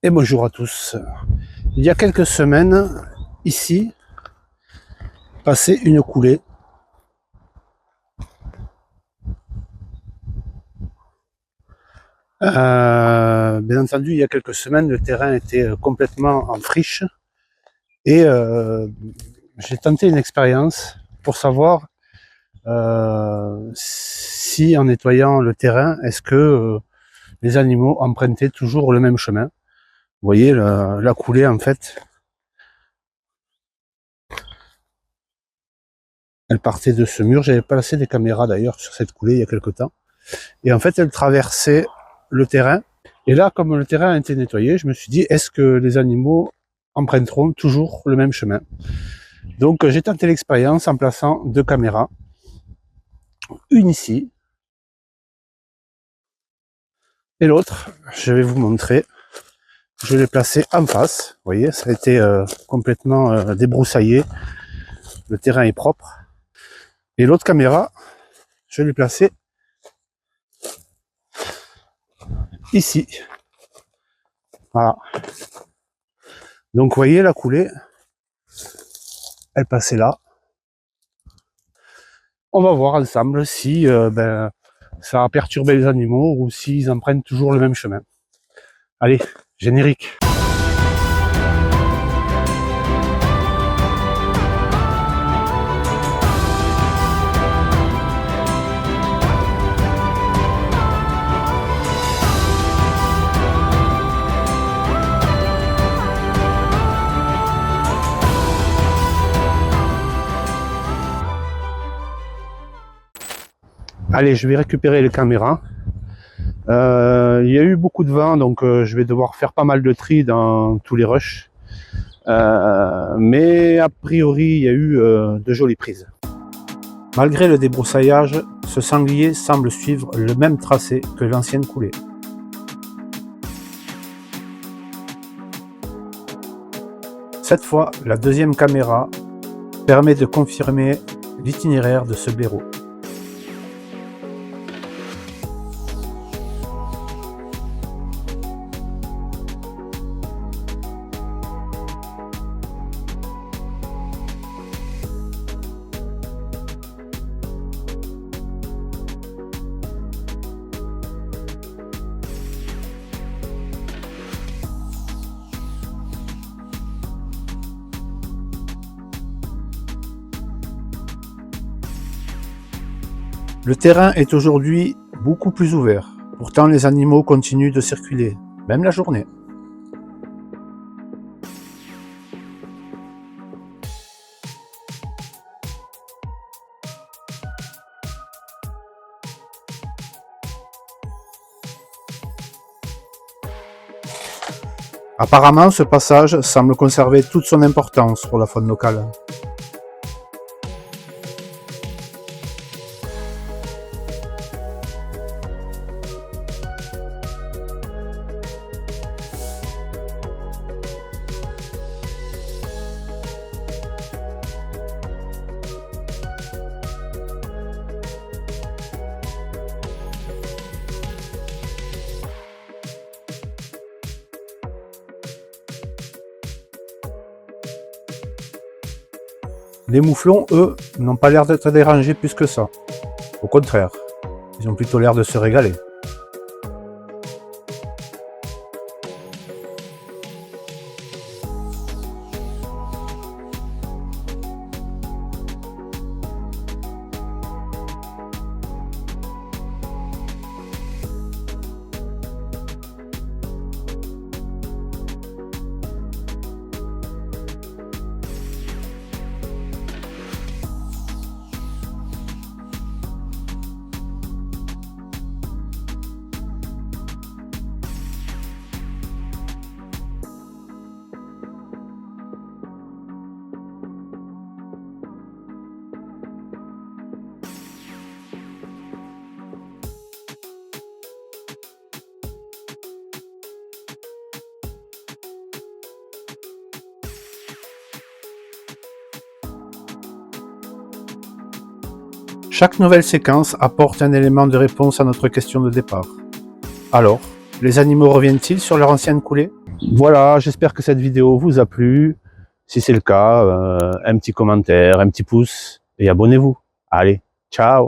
Et bonjour à tous. Il y a quelques semaines, ici, passait une coulée. Bien entendu, il y a quelques semaines, le terrain était complètement en friche et j'ai tenté une expérience pour savoir si en nettoyant le terrain, est-ce que les animaux empruntaient toujours le même chemin. Vous voyez la coulée en fait, elle partait de ce mur. J'avais placé des caméras d'ailleurs sur cette coulée il y a quelque temps. Et en fait, elle traversait le terrain. Et là, comme le terrain a été nettoyé, je me suis dit, est-ce que les animaux emprunteront toujours le même chemin? Donc, j'ai tenté l'expérience en plaçant deux caméras. Une ici. Et l'autre, je vais vous montrer. Je l'ai placée en face. Vous voyez, ça a été complètement débroussaillé. Le terrain est propre. Et l'autre caméra, je l'ai placée ici. Voilà. Donc, vous voyez la coulée. Elle passait là. On va voir ensemble si ça a perturbé les animaux ou s'ils empruntent toujours le même chemin. Allez, générique. Allez, je vais récupérer les caméras. Il y a eu beaucoup de vent, donc je vais devoir faire pas mal de tri dans tous les rushs. Mais a priori, il y a eu de jolies prises. Malgré le débroussaillage, ce sanglier semble suivre le même tracé que l'ancienne coulée. Cette fois, la deuxième caméra permet de confirmer l'itinéraire de ce blaireau. Le terrain est aujourd'hui beaucoup plus ouvert. Pourtant, les animaux continuent de circuler, même la journée. Apparemment, ce passage semble conserver toute son importance pour la faune locale. Les mouflons, eux, n'ont pas l'air d'être dérangés plus que ça. Au contraire, ils ont plutôt l'air de se régaler. Chaque nouvelle séquence apporte un élément de réponse à notre question de départ. Alors, Les animaux reviennent-ils sur leur ancienne coulée? Voilà, j'espère que cette vidéo vous a plu. Si c'est le cas, un petit commentaire, un petit pouce et abonnez-vous. Allez, ciao!